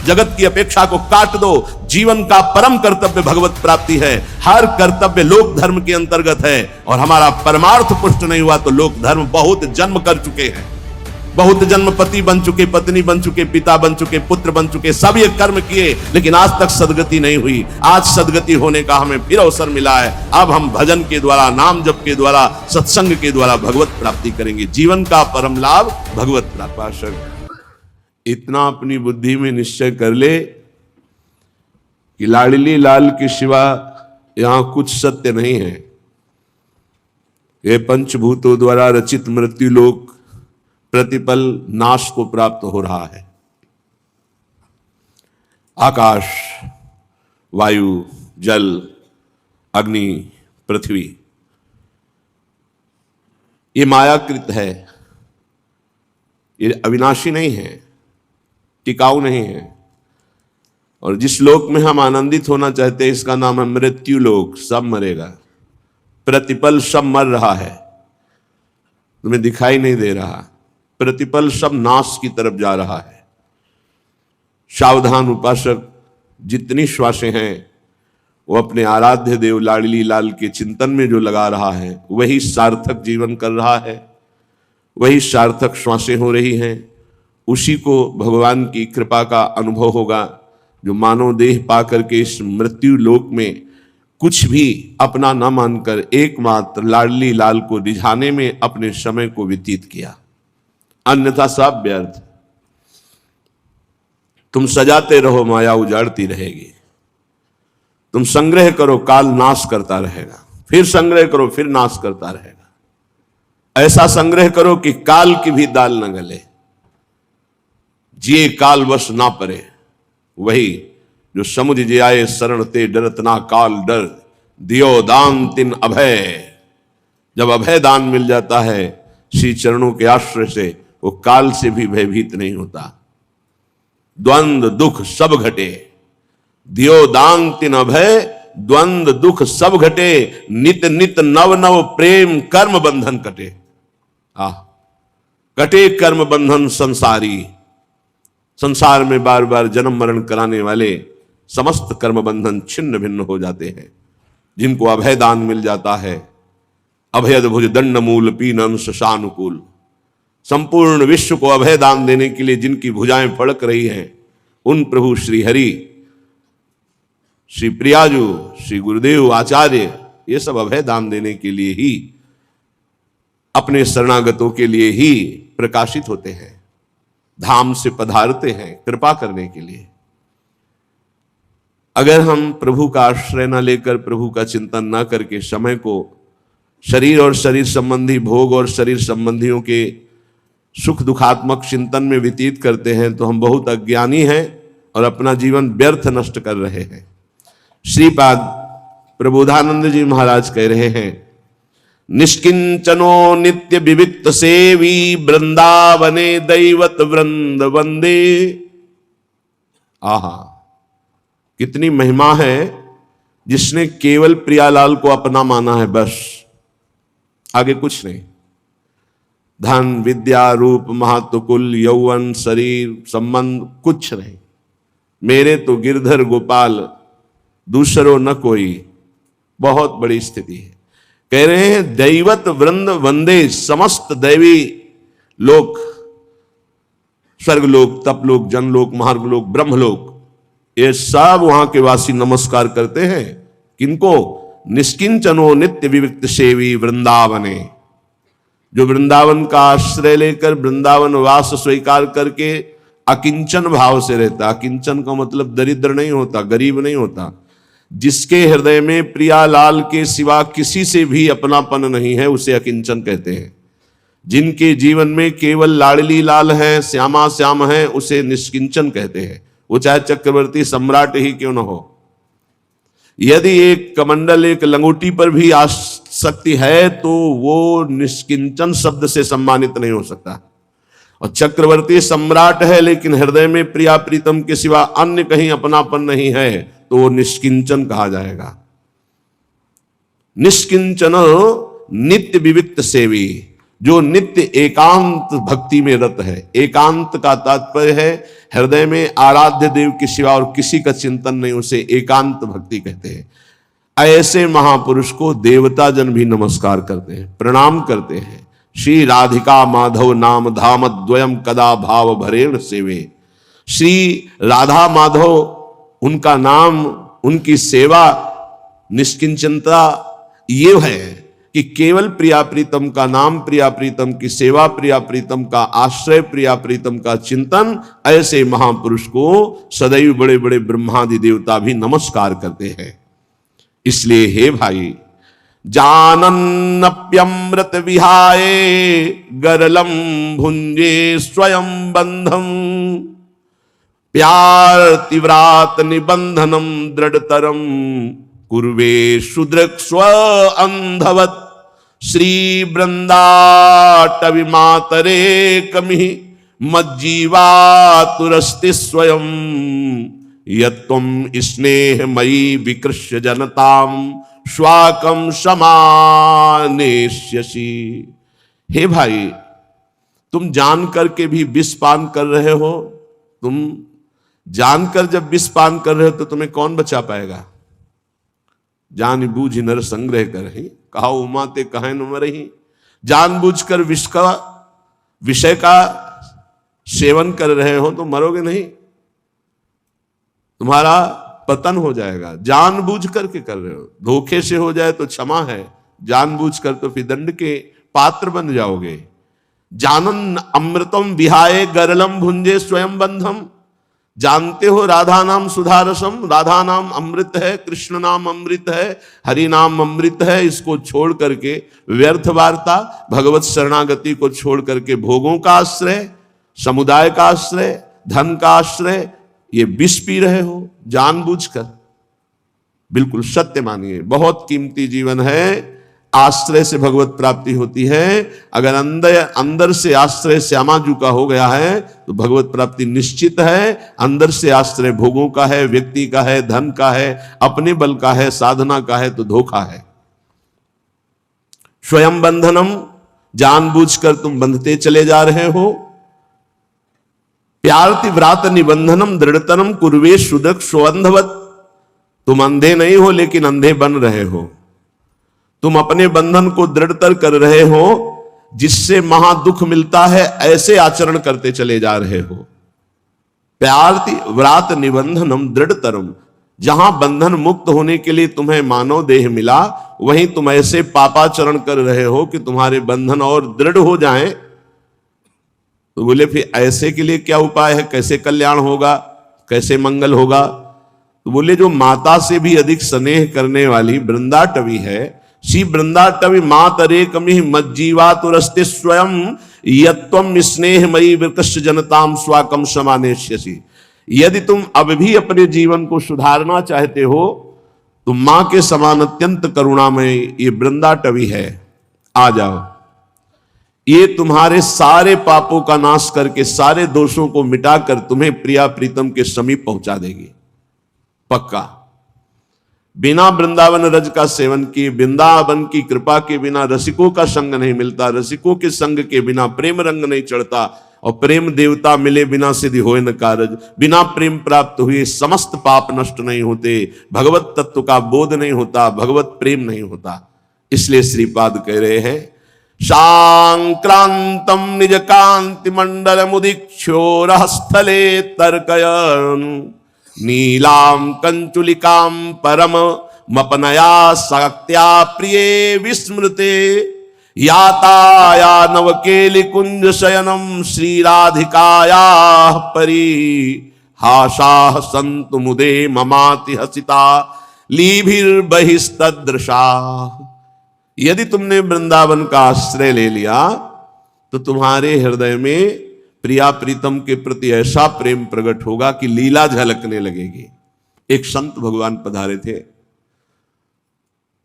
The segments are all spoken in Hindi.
जगत की अपेक्षा को काट दो। जीवन का परम कर्तव्य भगवत प्राप्ति है। हर कर्तव्य लोक धर्म के अंतर्गत है और हमारा परमार्थ पुष्ट नहीं हुआ तो लोक धर्म बहुत जन्म कर चुके हैं, बहुत जन्म पति बन चुके, पत्नी बन चुके, पिता बन चुके, पुत्र बन चुके, सब ये कर्म किए लेकिन आज तक सदगति नहीं हुई। आज सदगति होने का हमें फिर अवसर मिला है। अब हम भजन के द्वारा, नाम जप के द्वारा, सत्संग के द्वारा भगवत प्राप्ति करेंगे। जीवन का परम लाभ भगवत प्राप्ति। इतना अपनी बुद्धि में निश्चय कर ले कि लाडली लाल के सिवा यहां कुछ सत्य नहीं है। ये पंचभूतों द्वारा रचित मृत्यु लोक प्रतिपल नाश को प्राप्त हो रहा है। आकाश, वायु, जल, अग्नि, पृथ्वी ये मायाकृत है, ये अविनाशी नहीं है, टिकाऊ नहीं है। और जिस लोक में हम आनंदित होना चाहते हैं इसका नाम है मृत्यु लोक। सब मरेगा, प्रतिपल सब मर रहा है, तुम्हें दिखाई नहीं दे रहा। प्रतिपल सब नाश की तरफ जा रहा है। सावधान उपासक, जितनी श्वासें हैं वो अपने आराध्य देव लाडली लाल के चिंतन में जो लगा रहा है वही सार्थक जीवन कर रहा है, वही सार्थक श्वासें हो रही हैं। उसी को भगवान की कृपा का अनुभव होगा जो मानव देह पाकर के इस मृत्यु लोक में कुछ भी अपना न मानकर एकमात्र लाडली लाल को रिझाने में अपने समय को व्यतीत किया, अन्यथा सब व्यर्थ। तुम सजाते रहो, माया उजाड़ती रहेगी। तुम संग्रह करो, काल नाश करता रहेगा। फिर संग्रह करो, फिर नाश करता रहेगा। ऐसा संग्रह करो कि काल की भी दाल न गले, जिए काल वश ना परे। वही जो समुझ जे आए शरण ते, डरत ना काल डर, दियो दान तिन अभय। जब अभय दान मिल जाता है श्री चरणों के आश्रय से, वो काल से भी भयभीत नहीं होता। द्वंद्व दुख सब घटे, दियो दान तिन अभय, द्वंद्व दुख सब घटे, नित नित नव नव प्रेम कर्म बंधन कटे। कटे कर्म बंधन संसारी। संसार में बार बार जन्म मरण कराने वाले समस्त कर्म बंधन छिन्न भिन्न हो जाते हैं जिनको अभय दान मिल जाता है। अभयद भुज दंड मूल पीनन शशानुकूल। संपूर्ण विश्व को अभय दान देने के लिए जिनकी भुजाएं फड़क रही हैं उन प्रभु श्री हरि, श्री प्रियाजू, श्री गुरुदेव आचार्य, ये सब अभय दान देने के लिए ही, अपने शरणागतों के लिए ही प्रकाशित होते हैं, धाम से पधारते हैं कृपा करने के लिए। अगर हम प्रभु का आश्रय न लेकर, प्रभु का चिंतन न करके समय को शरीर और शरीर संबंधी भोग और शरीर संबंधियों के सुख दुखात्मक चिंतन में व्यतीत करते हैं तो हम बहुत अज्ञानी हैं और अपना जीवन व्यर्थ नष्ट कर रहे हैं। श्रीपाद प्रबोधानंद जी महाराज कह रहे हैं, निष्किंचनो नित्य विविक्त सेवी, वृंदावने दैवत वृंद वंदे। आहा, कितनी महिमा है जिसने केवल प्रियालाल को अपना माना है, बस आगे कुछ नहीं। धन विद्या रूप महत्व कुल यौवन शरीर संबंध कुछ नहीं। मेरे तो गिरधर गोपाल, दूसरो न कोई। बहुत बड़ी स्थिति है। कह रहे हैं दैवत वृंद वंदे। समस्त दैवी लोक, स्वर्गलोक, तपलोक, जनलोक, महार्गलोक, ब्रह्मलोक, ये सब वहां के वासी नमस्कार करते हैं। किनको? निष्किंचनो नित्य विविक्त सेवी वृंदावने। जो वृंदावन का आश्रय लेकर वृंदावन वास स्वीकार करके अकिंचन भाव से रहता। अकिंचन का मतलब दरिद्र नहीं होता, गरीब नहीं होता। जिसके हृदय में प्रियालाल के सिवा किसी से भी अपनापन नहीं है उसे अकिंचन कहते हैं। जिनके जीवन में केवल लाडली लाल है, श्यामा श्याम है, उसे निष्किंचन कहते हैं। वो चाहे चक्रवर्ती सम्राट ही क्यों न हो। यदि एक कमंडल, एक लंगोटी पर भी आसक्ति है तो वो निष्किंचन शब्द से सम्मानित नहीं हो सकता। और चक्रवर्ती सम्राट है लेकिन हृदय में प्रिया प्रीतम के सिवा अन्य कहीं अपनापन नहीं है तो वो निष्किंचन कहा जाएगा। निष्किंचन नित्य विविक्त सेवी, जो नित्य एकांत भक्ति में रत है। एकांत का तात्पर्य है हृदय में आराध्य देव के सिवा और किसी का चिंतन नहीं, उसे एकांत भक्ति कहते हैं। ऐसे महापुरुष को देवता जन भी नमस्कार करते हैं, प्रणाम करते हैं। श्री राधिका माधव नाम धाम द्वयम कदा भाव भरेण सेवे। श्री राधा माधव, उनका नाम, उनकी सेवा, निष्किंचनता, ये है कि केवल प्रिया प्रीतम का नाम, प्रिया प्रीतम की सेवा, प्रिया प्रीतम का आश्रय, प्रिया प्रीतम का चिंतन। ऐसे महापुरुष को सदैव बड़े बड़े ब्रह्मादि देवता भी नमस्कार करते हैं। इसलिए हे भाई, जानन्नप्यमृत विहाय गरलम भुंजे स्वयं बंधम, प्यार तीव्रात निबंधनम दृढ़तरम कुर्वे शुद्रक स्व अंधवत। श्री वृंदाटवि मातरे कमि मज्जीवा तुरस्ति स्वयं, यत्त्वं स्नेहमयी विकृष्य जनताम स्वाकम समानेष्यसि। हे भाई, तुम जान करके भी विष पान कर रहे हो। तुम जानकर जब विष पान कर रहे हो तो तुम्हें कौन बचा पाएगा। जान बूझ नर संग्रह करहि, कहा उमाते कहे न मरहि। जानबूझकर विष का, विषय का सेवन कर रहे हो तो मरोगे नहीं, तुम्हारा पतन हो जाएगा। जानबूझ करके कर रहे हो, धोखे से हो जाए तो क्षमा है, जानबूझकर तो फिर दंड के पात्र बन जाओगे। जानन अमृतम विहाय गरलम भुंजे स्वयं बंधम। जानते हो राधा नाम सुधारसम, राधा नाम अमृत है, कृष्ण नाम अमृत है, हरि नाम अमृत है। इसको छोड़ करके व्यर्थ वार्ता, भगवत शरणागति को छोड़ करके भोगों का आश्रय, समुदाय का आश्रय, धन का आश्रय, ये विष पी रहे हो जानबूझकर। बिल्कुल सत्य मानिए, बहुत कीमती जीवन है। आश्रय से भगवत प्राप्ति होती है। अगर अंदर से आश्रय श्यामा जू का हो गया है तो भगवत प्राप्ति निश्चित है। अंदर से आश्रय भोगों का है, व्यक्ति का है, धन का है, अपने बल का है, साधना का है तो धोखा है। स्वयं बंधनम, जानबूझकर तुम बंधते चले जा रहे हो। प्यारति व्रात निबंधनम दृढ़तरम कुर्वे शुदक स्वंधवत। तुम अंधे नहीं हो लेकिन अंधे बन रहे हो। तुम अपने बंधन को दृढ़तर कर रहे हो, जिससे महादुख मिलता है, ऐसे आचरण करते चले जा रहे हो। प्यारति व्रात निबंधनम दृढ़तरम, जहां बंधन मुक्त होने के लिए तुम्हें मानव देह मिला, वहीं तुम ऐसे पापाचरण कर रहे हो कि तुम्हारे बंधन और दृढ़ हो जाएं। तो बोले फिर ऐसे के लिए क्या उपाय है, कैसे कल्याण होगा, कैसे मंगल होगा। तो बोले जो माता से भी अधिक स्नेह करने वाली वृंदाटवी है, श्री वृंदाटवी मातरे कमि मज्जीवा तुरस्ते स्वयं, यत्त्वं स्नेहमयी विकृष्य जनताम स्वाकम समानेष्यसि। यदि तुम अब भी अपने जीवन को सुधारना चाहते हो तो मां के समान अत्यंत करुणामय ये वृंदाटवी है, आ जाओ। ये तुम्हारे सारे पापों का नाश करके, सारे दोषों को मिटाकर तुम्हें प्रिया प्रीतम के समीप पहुंचा देगी, पक्का। बिना वृंदावन रज का सेवन किए, वृंदावन की कृपा के बिना रसिकों का संग नहीं मिलता, रसिकों के संग के बिना प्रेम रंग नहीं चढ़ता, और प्रेम देवता मिले बिना सिद्धि होए न कारज। बिना प्रेम प्राप्त हुए समस्त पाप नष्ट नहीं होते, भगवत तत्व का बोध नहीं होता, भगवत प्रेम नहीं होता। इसलिए श्रीपाद कह रहे हैं, शांक्रांतम निज कांति मंडल मुदीक्षोरः स्थले तर्कयन्, नीलाम कंचुलिकाम परम मपनया शक्त्या प्रिये विस्मृते, याताया नवकेलि कुंज शयनम श्री राधिकाया परी, हासाः सन्तु मुदे ममाति हसिता लीभिर्बहिस्तदृशा। यदि तुमने वृंदावन का आश्रय ले लिया तो तुम्हारे हृदय में प्रिया प्रीतम के प्रति ऐसा प्रेम प्रकट होगा कि लीला झलकने लगेगी। एक संत भगवान पधारे थे,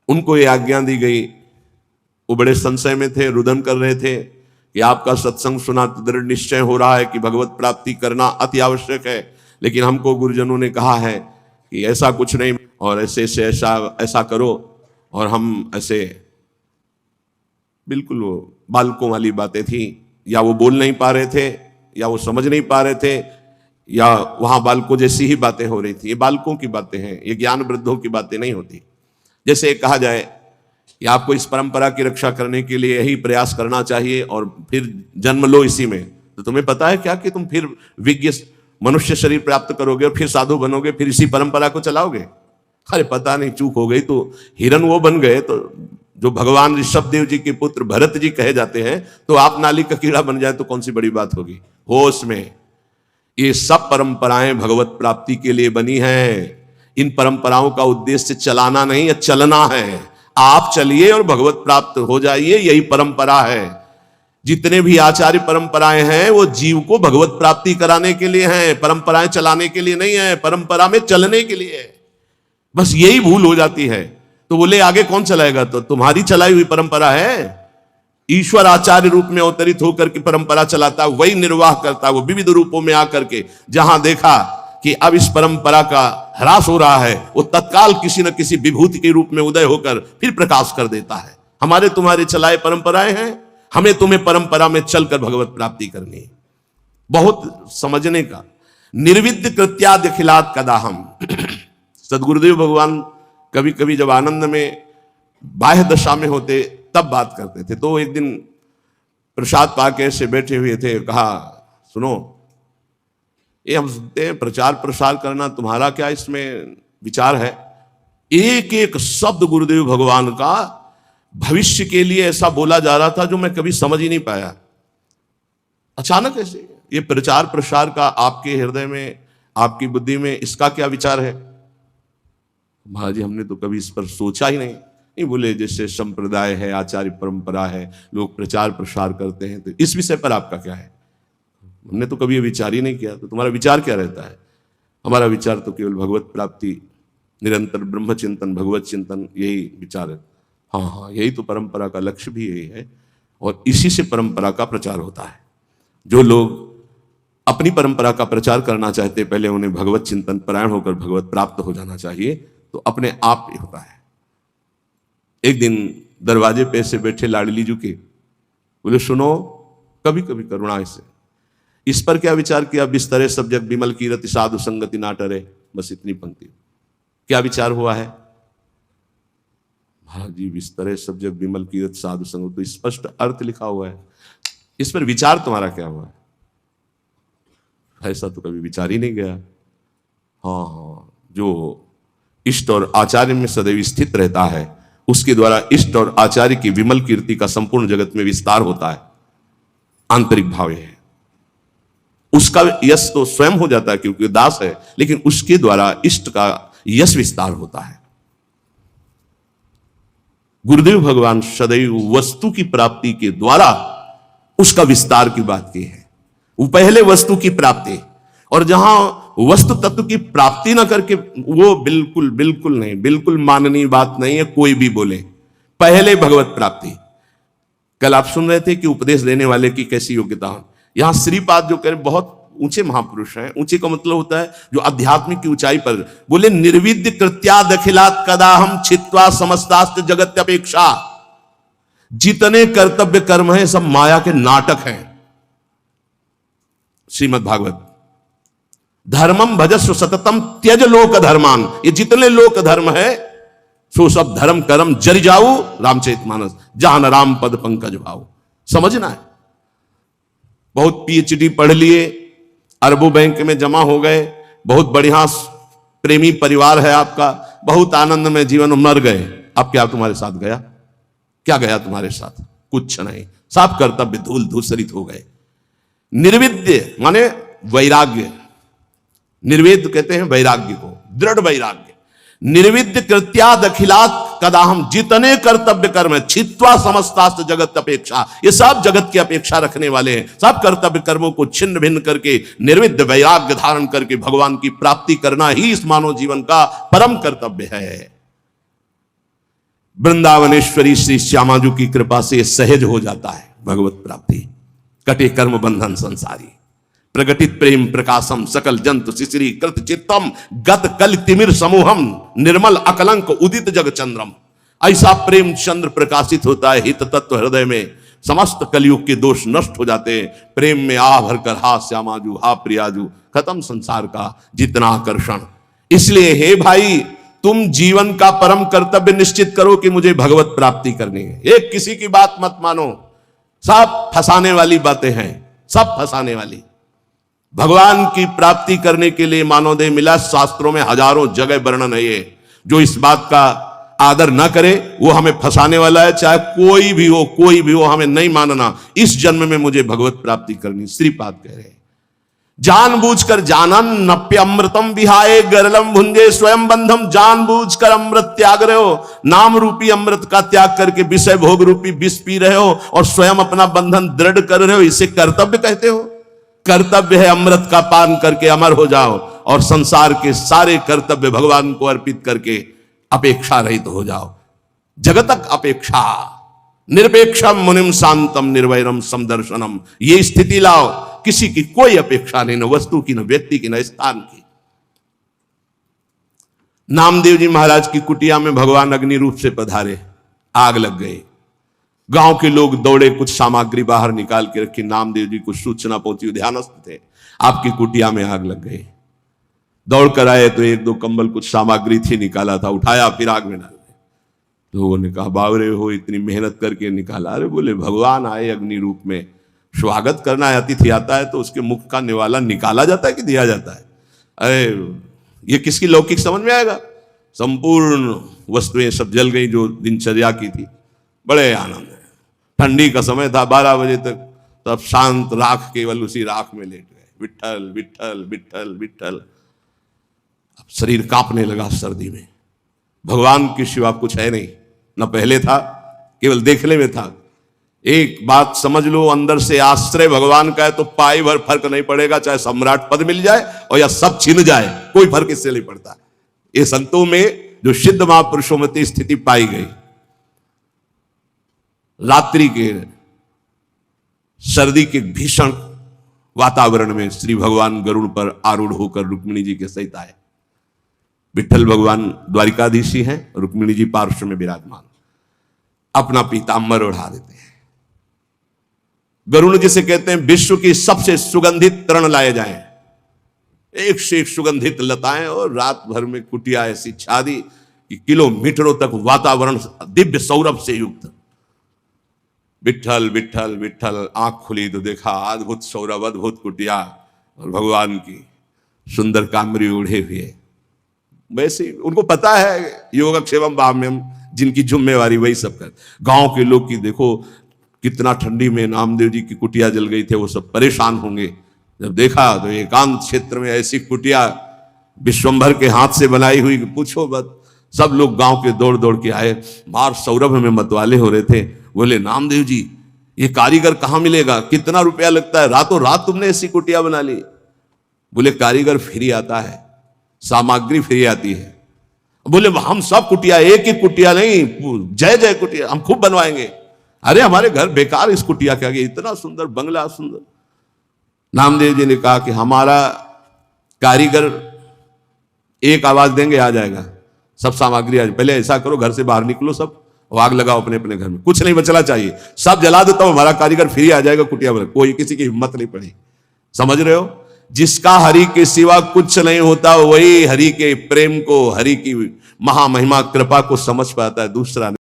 उनको ये आज्ञा दी गई। वो बड़े संशय में थे, रुदन कर रहे थे कि आपका सत्संग सुना तो दृढ़ निश्चय हो रहा है कि भगवत प्राप्ति करना अति आवश्यक है, लेकिन हमको गुरुजनों ने कहा है कि ऐसा कुछ नहीं, और ऐसे ऐसा करो, और हम ऐसे बिल्कुल वो बालकों वाली बातें थी, या वो बोल नहीं पा रहे थे, या वो समझ नहीं पा रहे थे, या वहां बालकों जैसी ही बातें हो रही थी। ये बालकों की बातें हैं, ये ज्ञान वृद्धों की बातें नहीं होती। जैसे कहा जाए कि आपको इस परंपरा की रक्षा करने के लिए यही प्रयास करना चाहिए और फिर जन्म लो इसी में, तो तुम्हें पता है क्या कि तुम फिर विज्ञ मनुष्य शरीर प्राप्त करोगे और फिर साधु बनोगे, फिर इसी परंपरा को चलाओगे? अरे पता नहीं, चूक हो गई तो हिरन वो बन गए, तो जो भगवान ऋषभदेव जी के पुत्र भरत जी कहे जाते हैं, तो आप नाली का कीड़ा बन जाए तो कौन सी बड़ी बात होगी। होश में, ये सब परंपराएं भगवत प्राप्ति के लिए बनी हैं। इन परंपराओं का उद्देश्य चलाना नहीं है, चलना है। आप चलिए और भगवत प्राप्त हो जाइए, यही परंपरा है। जितने भी आचार्य परंपराएं हैं वो जीव को भगवत प्राप्ति कराने के लिए हैं, परंपराएं चलाने के लिए नहीं है, परंपरा में चलने के लिए है। बस यही भूल हो जाती है। तो बोले आगे कौन चलाएगा? तो तुम्हारी चलाई हुई परंपरा है। ईश्वर आचार्य रूप में अवतरित होकर के परंपरा चलाता है, वही निर्वाह करता है। वो विविध रूपों में आकर के जहां देखा कि अब इस परंपरा का ह्रास हो रहा है, वो तत्काल किसी न किसी विभूति के रूप में उदय होकर फिर प्रकाश कर देता है। हमारे तुम्हारे चलाए परंपराएं हैं, हमें तुम्हें परंपरा में चलकर भगवत प्राप्ति करनी है। बहुत समझने का। निर्विद्य कृत्यादि खिलात कदाहम। सदगुरुदेव भगवान कभी कभी जब आनंद में बाह्य दशा में होते तब बात करते थे। तो एक दिन प्रसाद पाके से बैठे हुए थे, कहा सुनो, ये हम सुनते हैं प्रचार प्रसार करना, तुम्हारा क्या इसमें विचार है? एक एक शब्द गुरुदेव भगवान का भविष्य के लिए ऐसा बोला जा रहा था जो मैं कभी समझ ही नहीं पाया। अचानक ऐसे ये प्रचार प्रसार का आपके हृदय में, आपकी बुद्धि में इसका क्या विचार है? महाराज जी हमने तो कभी इस पर सोचा ही नहीं। बोले जैसे संप्रदाय है, आचार्य परंपरा है, लोग प्रचार प्रसार करते हैं, तो इस विषय पर आपका क्या है? हमने तो कभी विचार ही नहीं किया। तो तुम्हारा विचार क्या रहता है? हमारा विचार तो केवल भगवत प्राप्ति, निरंतर ब्रह्म चिंतन, भगवत चिंतन, यही विचार है। हाँ, यही तो परंपरा का लक्ष्य भी यही है, और इसी से परंपरा का प्रचार होता है। जो लोग अपनी परंपरा का प्रचार करना चाहते, पहले उन्हें भगवत चिंतन परायण होकर भगवत प्राप्त हो जाना चाहिए, तो अपने आप ही होता है। एक दिन दरवाजे पे से बैठे लाडली जी के बोले सुनो, कभी कभी करुणा से इस पर क्या विचार किया? बिस्तरे सब जग विमल कीरति साधु संगति ना टरे। बस इतनी पंक्ति, क्या विचार हुआ है? हाँ जी, बिस्तरे सब जग विमल कीरति साधु संगति, तो स्पष्ट अर्थ लिखा हुआ है, इस पर विचार तुम्हारा क्या हुआ है? ऐसा तो कभी विचार ही नहीं गया। हाँ, जो इष्ट और आचार्य में सदैव स्थित रहता है, उसके द्वारा इष्ट और आचार्य की विमल कीर्ति का संपूर्ण जगत में विस्तार होता है। आंतरिक भाव है, उसका यश तो स्वयं हो जाता है क्योंकि दास है, लेकिन उसके द्वारा इष्ट का यश विस्तार होता है। गुरुदेव भगवान सदैव वस्तु की प्राप्ति के द्वारा उसका विस्तार की बात की है। वो पहले वस्तु की प्राप्ति, और जहां वस्तु तत्व की प्राप्ति ना करके, वो बिल्कुल बिल्कुल नहीं, बिल्कुल माननीय बात नहीं है कोई भी बोले। पहले भगवत प्राप्ति। कल आप सुन रहे थे कि उपदेश देने वाले की कैसी योग्यता हो। यहां श्रीपाद जो कह रहे, बहुत ऊंचे महापुरुष हैं। ऊंचे का मतलब होता है जो आध्यात्मिक की ऊंचाई पर। बोले निर्विद्य कृत्याद अखिलात कदाहम छित्वा समस्तास्त जगत्यपेक्षा। जितने कर्तव्य कर्म हैं सब माया के नाटक हैं। श्रीमद् भागवत। धर्मम भजस्व सततम त्यज लोक धर्मान। ये जितने लोक धर्म है सो सब धर्म कर्म जरि जाऊ रामचरितमानस, जहां राम पद पंकज भाव। समझना है। बहुत पीएचडी पढ़ लिए, अरबों बैंक में जमा हो गए, बहुत बढ़िया प्रेमी परिवार है आपका, बहुत आनंद में जीवन मर गए। अब क्या तुम्हारे साथ गया? क्या गया तुम्हारे साथ? कुछ नहीं। सब कर्तव्य धूल धूसरित हो गए। निर्विद्य माने वैराग्य। निर्वेद कहते हैं वैराग्य को, दृढ़ वैराग्य। निर्विद्य कृत्याद अखिलात कदाहम। जितने कर्तव्य कर्म है, छित्वा समस्तास्त जगत अपेक्षा। ये सब जगत की अपेक्षा रखने वाले हैं। सब कर्तव्य कर्मों को छिन्न भिन्न करके निर्विद्य वैराग्य धारण करके भगवान की प्राप्ति करना ही इस मानव जीवन का परम कर्तव्य है। वृंदावनेश्वरी श्री श्यामाजू की कृपा से सहज हो जाता है भगवत प्राप्ति। कटे कर्म बंधन संसारी, प्रगटित प्रेम प्रकाशम, सकल जंतु शिशिरी कृत चित्तम, गत कल तिमिर समूहम, निर्मल अकलंक उदित जग चंद्रम। ऐसा प्रेम चंद्र प्रकाशित होता है हित तत्व हृदय में, समस्त कलयुग के दोष नष्ट हो जाते हैं। प्रेम में आ भरकर हा श्यामाजू हा प्रियाजू, खत्म संसार का जितना आकर्षण। इसलिए हे भाई, तुम जीवन का परम कर्तव्य निश्चित करो कि मुझे भगवत प्राप्ति करनी है। एक किसी की बात मत मानो, सब फंसाने वाली बातें हैं, सब फंसाने वाली। भगवान की प्राप्ति करने के लिए मानवदेह मिला, शास्त्रों में हजारों जगह वर्णन है ये। जो इस बात का आदर ना करे वो हमें फंसाने वाला है, चाहे कोई भी हो, कोई भी हो, हमें नहीं मानना। इस जन्म में मुझे भगवत प्राप्ति करनी, श्रीपाद कह रहे हैं। जानबूझकर जानन नप्य अमृतम विहाय गरलम भुंजे स्वयं बंधम, जानबूझकर अमृत त्याग रहे हो, नाम रूपी अमृत का त्याग करके विषय भोग रूपी विष पी रहे हो और स्वयं अपना बंधन दृढ़ कर रहे हो। इसे कर्तव्य कहते हो? कर्तव्य है अमृत का पान करके अमर हो जाओ और संसार के सारे कर्तव्य भगवान को अर्पित करके अपेक्षा रहित हो जाओ। जगतक अपेक्षा निरपेक्षम मुनिम शांतम निर्वैरम समदर्शनम, ये स्थिति लाओ, किसी की कोई अपेक्षा नहीं, न वस्तु की, न व्यक्ति की, न स्थान की। नामदेव जी महाराज की कुटिया में भगवान अग्नि रूप से पधारे, आग लग गई। गांव के लोग दौड़े, कुछ सामग्री बाहर निकाल के रखी। नामदेव जी को सूचना पहुंची, ध्यानस्थ थे, आपकी कुटिया में आग लग गई। दौड़ कर आए तो एक दो कंबल कुछ सामग्री थी, निकाला था, उठाया, फिर आग में डाल दिया। लोगों ने कहा बावरे हो, इतनी मेहनत करके निकाला? अरे बोले भगवान आए अग्नि रूप में, स्वागत करना है, अतिथि आता है तो उसके मुख का निवाला निकाला जाता है कि दिया जाता है? अरे ये किसकी लौकिक समझ में आएगा? संपूर्ण वस्तुएं सब जल गई जो दिनचर्या की थी। बड़े आनंद है। ठंडी का समय था, 12 बजे तक सब शांत, राख केवल उसी राख में लेट गए। विट्ठल विट्ठल विट्ठल विट्ठल। अब शरीर कांपने लगा सर्दी में। भगवान के सिवा कुछ है नहीं, न पहले था, केवल देखने में था। एक बात समझ लो, अंदर से आश्रय भगवान का है तो पाई भर फर्क नहीं पड़ेगा, चाहे सम्राट पद मिल जाए और या सब छिन जाए, कोई फर्क इससे नहीं पड़ता। ये संतों में जो सिद्ध महापुरुषों में स्थिति पाई गई। रात्रि के सर्दी के भीषण वातावरण में श्री भगवान गरुड़ पर आरूढ़ होकर रुक्मिणी जी के सहित आए। विठ्ठल भगवान द्वारिकाधीश ही हैं, रुक्मिणी जी पार्श्व में विराजमान, अपना पीताम्बर ओढ़ा देते हैं। गरुड़ जिसे कहते हैं विश्व की सबसे सुगंधित तृण लाए जाएं, एक से एक सुगंधित लताएं, और रात भर में कुटिया ऐसी छादी कि किलोमीटरों तक वातावरण दिव्य सौरभ से युक्त। विठ्ठल विठ्ठल विठ्ठल, आंख खुली तो देखा अद्भुत सौरभ, अद्भुत कुटिया और भगवान की सुंदर कामरी ओढ़े हुए। वैसे उनको पता है योगक्षेमम वाम्यम, जिनकी जिम्मेवारी वही सब कर। गांव के लोग की देखो कितना ठंडी में नामदेव जी की कुटिया जल गई थे, वो सब परेशान होंगे। जब देखा तो एकांत क्षेत्र में ऐसी कुटिया विश्वंभर के हाथ से बनाई हुई, पूछो मत। सब लोग गांव के दौड़ दौड़ के आए, मार सौरभ में मतवाले हो रहे थे। बोले नामदेव जी ये कारीगर कहाँ मिलेगा, कितना रुपया लगता है, रातों रात तुमने ऐसी कुटिया बना ली? बोले कारीगर फ्री आता है, सामग्री फ्री आती है। बोले हम सब कुटिया, एक ही कुटिया नहीं, जय जय कुटिया हम खूब बनवाएंगे। अरे हमारे घर बेकार इस कुटिया के आगे, इतना सुंदर बंगला सुंदर। नामदेव जी ने कहा कि हमारा कारीगर एक आवाज देंगे आ जाएगा, सब सामग्री आज। पहले ऐसा करो घर से बाहर निकलो, सब आग लगाओ अपने अपने घर में, कुछ नहीं बचना चाहिए, सब जला दो, तब हमारा कारीगर फ्री आ जाएगा कुटिया पर। कोई किसी की हिम्मत नहीं पड़ी। समझ रहे हो? जिसका हरि के सिवा कुछ नहीं होता वही हरि के प्रेम को, हरि की महामहिमा कृपा को समझ पाता है, दूसरा नहीं।